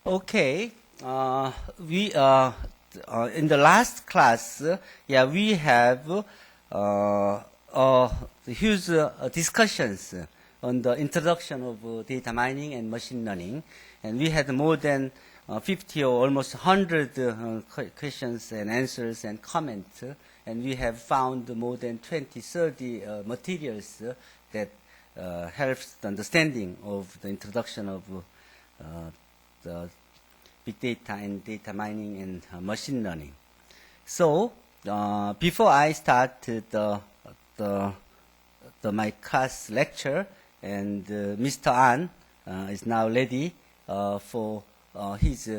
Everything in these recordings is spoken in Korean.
Okay. We in the last class, we have huge discussions on the introduction of data mining and machine learning, and we had more than 50 or almost 100 questions and answers and comments, and we have found more than 20, 30 materials that helps the understanding of the introduction of the big data and data mining and machine learning. So before I start my class lecture, and Mr. An is now ready for his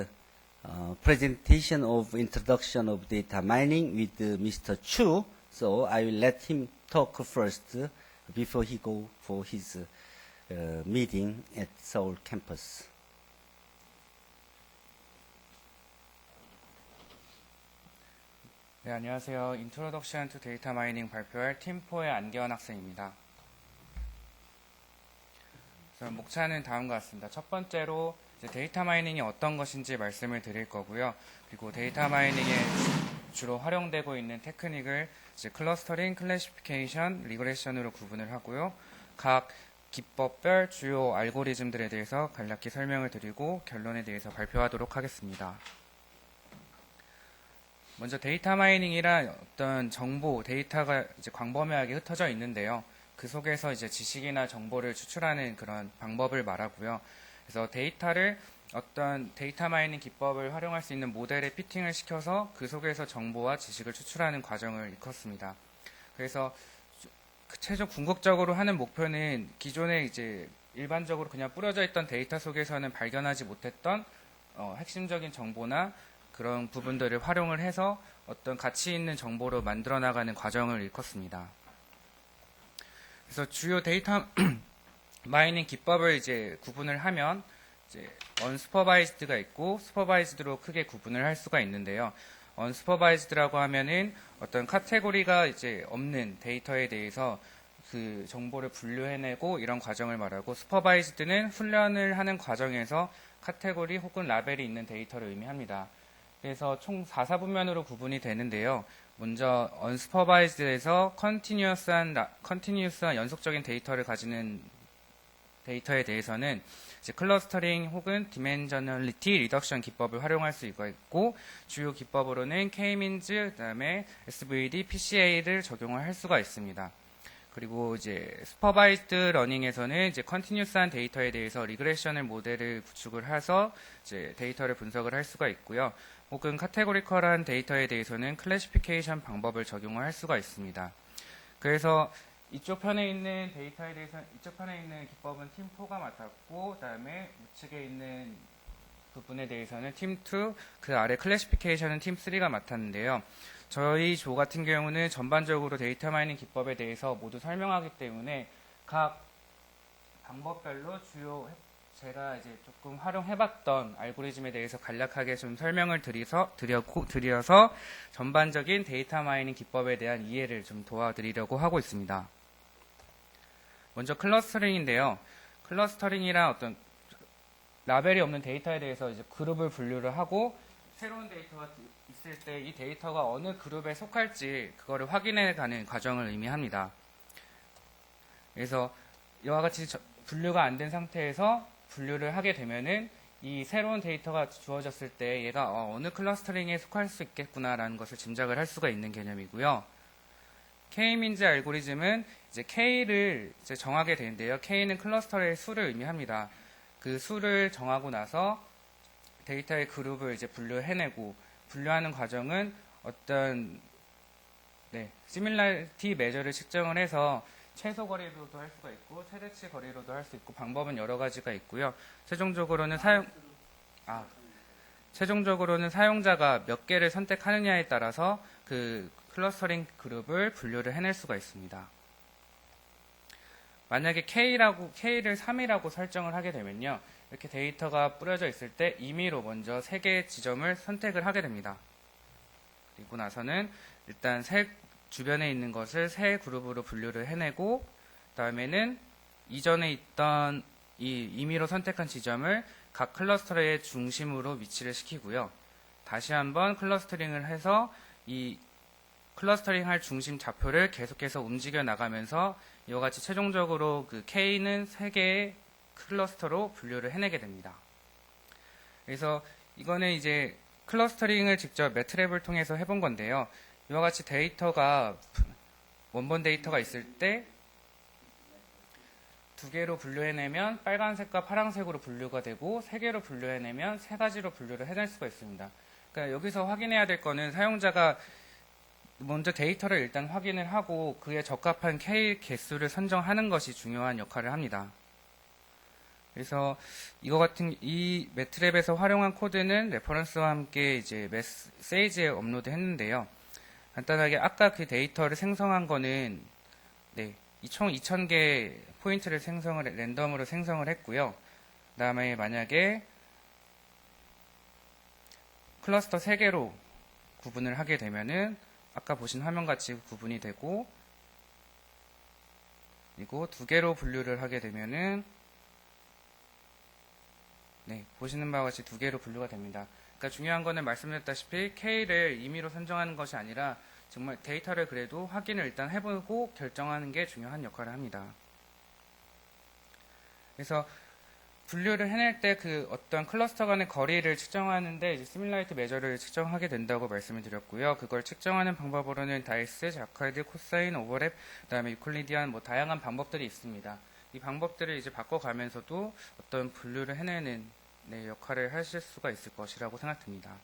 presentation of introduction of data mining with Mr. Chu. So I will let him talk first before he go for his meeting at Seoul campus. 네, 안녕하세요. Introduction to Data Mining 발표할 팀4의 안기원 학생입니다. 목차는 다음과 같습니다. 첫 번째로 이제 데이터 마이닝이 어떤 것인지 말씀을 드릴 거고요. 그리고 데이터 마이닝에 주로 활용되고 있는 테크닉을 이제 클러스터링, 클래시피케이션, 리그레션으로 구분을 하고요. 각 기법별 주요 알고리즘들에 대해서 간략히 설명을 드리고 결론에 대해서 발표하도록 하겠습니다. 먼저 데이터 마이닝이란 어떤 정보, 데이터가 이제 광범위하게 흩어져 있는데요. 그 속에서 이제 지식이나 정보를 추출하는 그런 방법을 말하고요. 그래서 데이터를 어떤 데이터 마이닝 기법을 활용할 수 있는 모델에 피팅을 시켜서 그 속에서 정보와 지식을 추출하는 과정을 일컫습니다. 그래서 최종 궁극적으로 하는 목표는 기존에 이제 일반적으로 그냥 뿌려져 있던 데이터 속에서는 발견하지 못했던 핵심적인 정보나 그런 부분들을 활용을 해서 어떤 가치 있는 정보로 만들어 나가는 과정을 일컫습니다. 그래서 주요 데이터 마이닝 기법을 이제 구분을 하면 이제 언스퍼바이즈드가 있고 스퍼바이즈드로 크게 구분을 할 수가 있는데요. 언스퍼바이즈드라고 하면은 어떤 카테고리가 이제 없는 데이터에 대해서 그 정보를 분류해내고 이런 과정을 말하고, 스퍼바이즈드는 훈련을 하는 과정에서 카테고리 혹은 라벨이 있는 데이터를 의미합니다. 그래서 총 4사분면으로 구분이 되는데요. 먼저 언스퍼바이즈드에서 컨티뉴어스한 연속적인 데이터를 가지는 데이터에 대해서는 이제 클러스터링 혹은 디멘셔널리티 리덕션 기법을 활용할 수 있고, 주요 기법으로는 K-means, 그다음에 SVD, PCA를 적용을 할 수가 있습니다. 그리고 이제 슈퍼바이즈드 러닝에서는 이제 컨티뉴스한 데이터에 대해서 리그레션을 모델을 구축을 해서 이제 데이터를 분석을 할 수가 있고요. 혹은 카테고리컬한 데이터에 대해서는 클래시피케이션 방법을 적용을 할 수가 있습니다. 그래서 이쪽 편에 있는 데이터에 대해서 이쪽 편에 있는 기법은 팀4가 맡았고, 그다음에 우측에 있는 부분에 대해서는 팀2, 그 아래 클래시피케이션은 팀3가 맡았는데요. 저희 조 같은 경우는 전반적으로 데이터 마이닝 기법에 대해서 모두 설명하기 때문에 각 방법별로 주요 제가 이제 조금 활용해봤던 알고리즘에 대해서 간략하게 좀 설명을 드려서 전반적인 데이터 마이닝 기법에 대한 이해를 좀 도와드리려고 하고 있습니다. 먼저 클러스터링인데요. 클러스터링이란 어떤 라벨이 없는 데이터에 대해서 이제 그룹을 분류를 하고, 새로운 데이터가 있을 때 이 데이터가 어느 그룹에 속할지 그거를 확인해가는 과정을 의미합니다. 그래서 이와 같이 분류가 안 된 상태에서 분류를 하게 되면은 이 새로운 데이터가 주어졌을 때 얘가 어느 클러스터링에 속할 수 있겠구나라는 것을 짐작을 할 수가 있는 개념이고요. K-means 알고리즘은 이제 K를 이제 정하게 되는데요. K는 클러스터의 수를 의미합니다. 그 수를 정하고 나서 데이터의 그룹을 이제 분류해내고, 분류하는 과정은 어떤 시밀러리티 메저를 측정을 해서 최소 거리로도 할 수가 있고 최대치 거리로도 할 수 있고 방법은 여러 가지가 있고요. 최종적으로는 사용자가 몇 개를 선택하느냐에 따라서 그 클러스터링 그룹을 분류를 해낼 수가 있습니다. 만약에 K를 3이라고 설정을 하게 되면요. 이렇게 데이터가 뿌려져 있을 때 임의로 먼저 3개의 지점을 선택을 하게 됩니다. 그리고 나서는 일단 주변에 있는 것을 세 그룹으로 분류를 해내고, 다음에는 이전에 있던 이 임의로 선택한 지점을 각 클러스터의 중심으로 위치를 시키고요. 다시 한번 클러스터링을 해서 이 클러스터링 할 중심 좌표를 계속해서 움직여 나가면서 이와 같이 최종적으로 그 K는 3개의 클러스터로 분류를 해내게 됩니다. 그래서 이거는 이제 클러스터링을 직접 매트랩을 통해서 해본 건데요. 이와 같이 데이터가 원본 데이터가 있을 때 2개로 분류해내면 빨간색과 파란색으로 분류가 되고 3개로 분류해내면 3가지로 분류를 해낼 수가 있습니다. 그러니까 여기서 확인해야 될 거는 사용자가 먼저 데이터를 일단 확인을 하고 그에 적합한 K 개수를 선정하는 것이 중요한 역할을 합니다. 그래서 이거 같은 이 매트랩에서 활용한 코드는 레퍼런스와 함께 이제 메시지에 업로드 했는데요. 간단하게 아까 그 데이터를 생성한 거는 총 2000개 포인트를 랜덤으로 생성을 했고요. 그 다음에 만약에 클러스터 3개로 구분을 하게 되면은 아까 보신 화면같이 구분이 되고, 그리고 2개로 분류를 하게 되면은 보시는 바와 같이 2개로 분류가 됩니다. 그러니까 중요한 거는 말씀드렸다시피 K를 임의로 선정하는 것이 아니라 정말 데이터를 그래도 확인을 일단 해보고 결정하는 게 중요한 역할을 합니다. 그래서 분류를 해낼 때 그 어떤 클러스터 간의 거리를 측정하는데 이제 시뮬라이트 메저를 측정하게 된다고 말씀을 드렸고요. 그걸 측정하는 방법으로는 다이스, 자카드, 코사인, 오버랩, 그다음에 유클리디안 다양한 방법들이 있습니다. 이 방법들을 이제 바꿔가면서도 어떤 분류를 해내는 역할을 하실 수가 있을 것이라고 생각됩니다.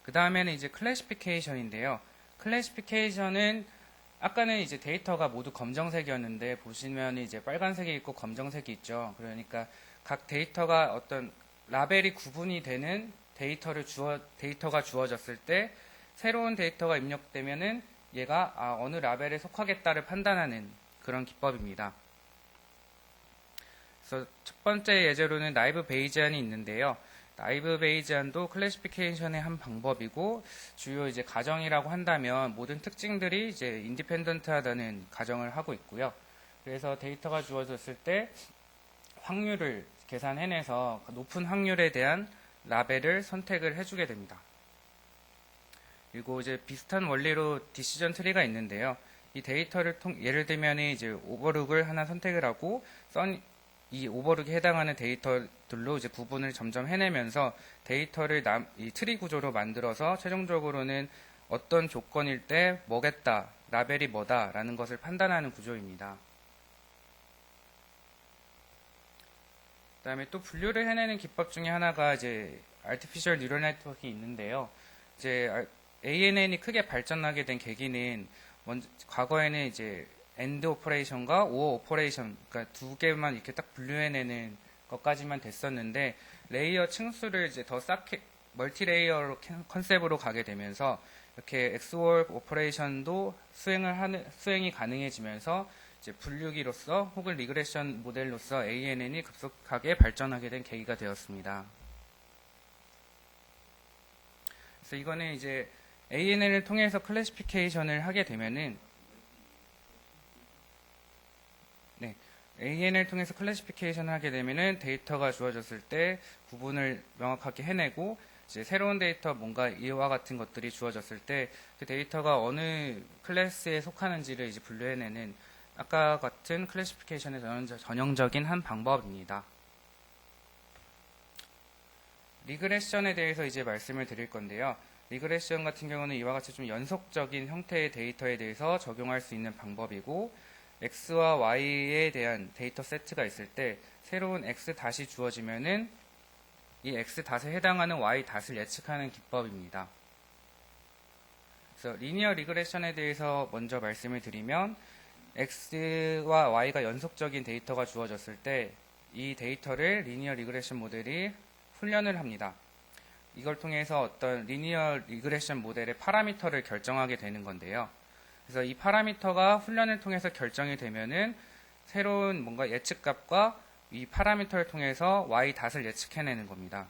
그 다음에는 이제 클래시피케이션인데요. 클래시피케이션은 아까는 이제 데이터가 모두 검정색이었는데 보시면 이제 빨간색이 있고 검정색이 있죠. 그러니까 각 데이터가 어떤 라벨이 구분이 되는 데이터가 주어졌을 때 새로운 데이터가 입력되면은 얘가 어느 라벨에 속하겠다를 판단하는 그런 기법입니다. 그래서 첫 번째 예제로는 나이브 베이지안이 있는데요. 나이브 베이지안도 클래시피케이션의 한 방법이고 주요 이제 가정이라고 한다면 모든 특징들이 이제 인디펜던트하다는 가정을 하고 있고요. 그래서 데이터가 주어졌을 때 확률을 계산해내서 높은 확률에 대한 라벨을 선택을 해주게 됩니다. 그리고 이제 비슷한 원리로 디시전 트리가 있는데요. 이 데이터를 예를 들면 이제 오버룩을 하나 선택을 하고 이 오버룩에 해당하는 데이터들로 이제 구분을 점점 해내면서 데이터를 이 트리 구조로 만들어서 최종적으로는 어떤 조건일 때 뭐겠다, 라벨이 뭐다라는 것을 판단하는 구조입니다. 그 다음에 또 분류를 해내는 기법 중에 하나가 이제 Artificial Neural Network이 있는데요. 이제 ANN이 크게 발전하게 된 계기는 과거에는 이제 엔드 오퍼레이션과 오어 오퍼레이션, 그러니까 2개만 이렇게 딱 분류해내는 것까지만 됐었는데 레이어 층수를 이제 더 쌓게 멀티레이어 컨셉으로 가게 되면서 이렇게 XOR 오퍼레이션도 수행이 가능해지면서 이제 분류기로서 혹은 리그레션 모델로서 ANN이 급속하게 발전하게 된 계기가 되었습니다. 그래서 이거는 이제 ANN을 통해서 클래시피케이션을 하게 되면은 ANN을 통해서 클래시피케이션을 하게 되면은 데이터가 주어졌을 때 구분을 명확하게 해내고 이제 새로운 데이터 뭔가 이와 같은 것들이 주어졌을 때 그 데이터가 어느 클래스에 속하는지를 이제 분류해내는 아까 같은 클래시피케이션의 전형적인 한 방법입니다. 리그레션에 대해서 이제 말씀을 드릴 건데요. 리그레션 같은 경우는 이와 같이 좀 연속적인 형태의 데이터에 대해서 적용할 수 있는 방법이고 X와 Y에 대한 데이터 세트가 있을 때 새로운 X 닷이 주어지면은 이 X 닷에 해당하는 Y 닷을 예측하는 기법입니다. 그래서 리니어 리그레션에 대해서 먼저 말씀을 드리면 X와 Y가 연속적인 데이터가 주어졌을 때 이 데이터를 리니어 리그레션 모델이 훈련을 합니다. 이걸 통해서 어떤 리니어 리그레션 모델의 파라미터를 결정하게 되는 건데요. 그래서 이 파라미터가 훈련을 통해서 결정이 되면은 새로운 뭔가 예측값과 이 파라미터를 통해서 y 닷을 예측해내는 겁니다.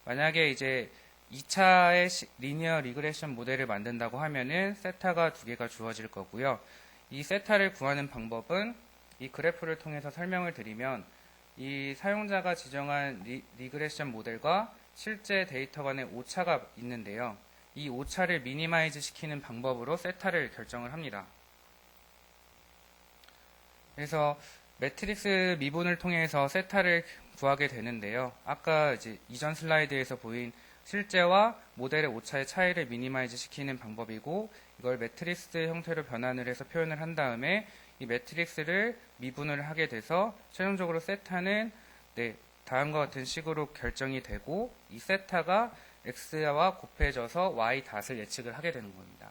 만약에 이제 2차의 리니어 리그레션 모델을 만든다고 하면은 세타가 2개가 주어질 거고요. 이 세타를 구하는 방법은 이 그래프를 통해서 설명을 드리면 이 사용자가 지정한 리그레션 모델과 실제 데이터 간의 오차가 있는데요. 이 오차를 미니마이즈 시키는 방법으로 세타를 결정을 합니다. 그래서 매트릭스 미분을 통해서 세타를 구하게 되는데요. 아까 이제 이전 슬라이드에서 보인 실제와 모델의 오차의 차이를 미니마이즈 시키는 방법이고, 이걸 매트릭스 형태로 변환을 해서 표현을 한 다음에 이 매트릭스를 미분을 하게 돼서 최종적으로 세타는 다음과 같은 식으로 결정이 되고, 이 세타가 x와 곱해져서 y 닷을 예측을 하게 되는 겁니다.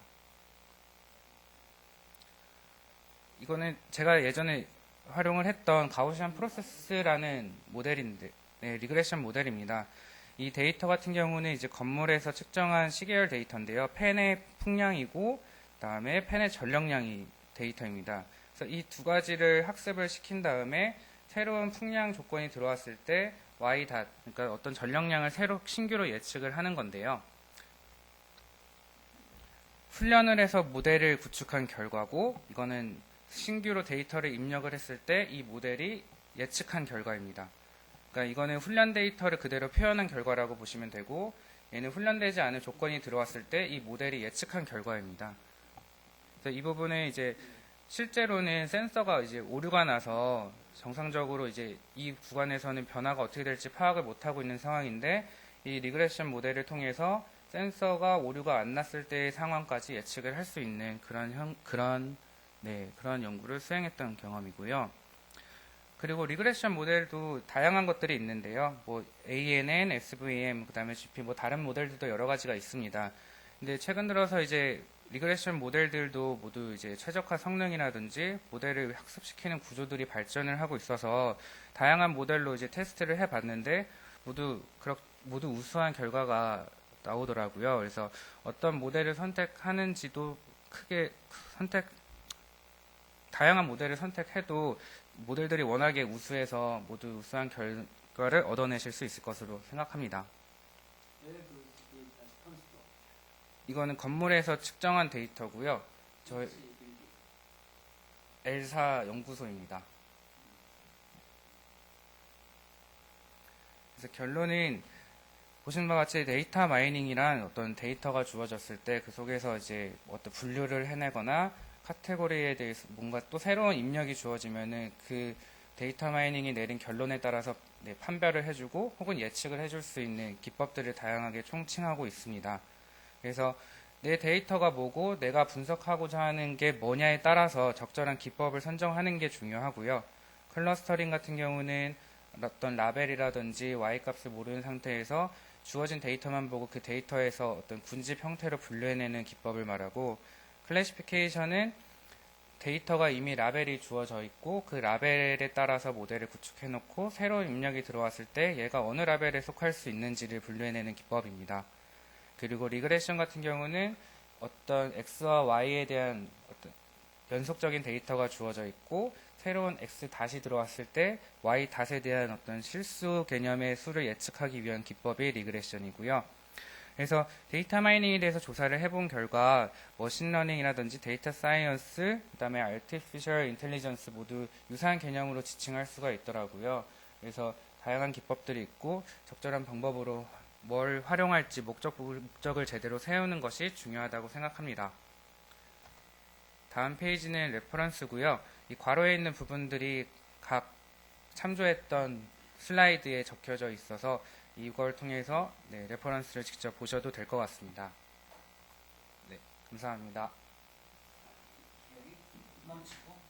이거는 제가 예전에 활용을 했던 가우시안 프로세스라는 모델인데, 리그레션 모델입니다. 이 데이터 같은 경우는 이제 건물에서 측정한 시계열 데이터인데요. 펜의 풍량이고, 그다음에 펜의 전력량이 데이터입니다. 그래서 이 두 가지를 학습을 시킨 다음에 새로운 풍량 조건이 들어왔을 때 y 닷, 그러니까 어떤 전력량을 새로 신규로 예측을 하는 건데요. 훈련을 해서 모델을 구축한 결과고, 이거는 신규로 데이터를 입력을 했을 때 이 모델이 예측한 결과입니다. 그러니까 이거는 훈련 데이터를 그대로 표현한 결과라고 보시면 되고, 얘는 훈련되지 않은 조건이 들어왔을 때 이 모델이 예측한 결과입니다. 그래서 이 부분은 이제 실제로는 센서가 이제 오류가 나서 정상적으로 이제 이 구간에서는 변화가 어떻게 될지 파악을 못하고 있는 상황인데, 이 리그레션 모델을 통해서 센서가 오류가 안 났을 때의 상황까지 예측을 할 수 있는 그런 연구를 수행했던 경험이고요. 그리고 리그레션 모델도 다양한 것들이 있는데요. 뭐 ANN, SVM, 그다음에 GP, 뭐 다른 모델들도 여러 가지가 있습니다. 근데 최근 들어서 이제 리그레션 모델들도 모두 이제 최적화 성능이라든지 모델을 학습시키는 구조들이 발전을 하고 있어서 다양한 모델로 이제 테스트를 해봤는데 모두 우수한 결과가 나오더라고요. 그래서 어떤 모델을 선택하는지도 크게 다양한 모델을 선택해도 모델들이 워낙에 우수해서 모두 우수한 결과를 얻어내실 수 있을 것으로 생각합니다. 이거는 건물에서 측정한 데이터고요. 저희 엘사 연구소입니다. 그래서 결론은 보시는 바와 같이 데이터 마이닝이란 어떤 데이터가 주어졌을 때 그 속에서 이제 어떤 분류를 해내거나 카테고리에 대해서 뭔가 또 새로운 입력이 주어지면은 그 데이터 마이닝이 내린 결론에 따라서 판별을 해주고 혹은 예측을 해줄 수 있는 기법들을 다양하게 총칭하고 있습니다. 그래서 내 데이터가 뭐고 내가 분석하고자 하는 게 뭐냐에 따라서 적절한 기법을 선정하는 게 중요하고요. 클러스터링 같은 경우는 어떤 라벨이라든지 Y값을 모르는 상태에서 주어진 데이터만 보고 그 데이터에서 어떤 군집 형태로 분류해내는 기법을 말하고, 클래시피케이션은 데이터가 이미 라벨이 주어져 있고 그 라벨에 따라서 모델을 구축해 놓고 새로운 입력이 들어왔을 때 얘가 어느 라벨에 속할 수 있는지를 분류해내는 기법입니다. 그리고 리그레션 같은 경우는 어떤 X와 Y에 대한 어떤 연속적인 데이터가 주어져 있고 새로운 X 닷이 들어왔을 때 Y 닷에 대한 어떤 실수 개념의 수를 예측하기 위한 기법이 리그레션이고요. 그래서 데이터 마이닝에 대해서 조사를 해본 결과 머신러닝이라든지 데이터 사이언스, 그다음에 아티피셜 인텔리전스 모두 유사한 개념으로 지칭할 수가 있더라고요. 그래서 다양한 기법들이 있고 적절한 방법으로 뭘 활용할지 목적을 제대로 세우는 것이 중요하다고 생각합니다. 다음 페이지는 레퍼런스고요. 이 괄호에 있는 부분들이 각 참조했던 슬라이드에 적혀져 있어서 이걸 통해서 레퍼런스를 직접 보셔도 될 것 같습니다. 네, 감사합니다. 멈추고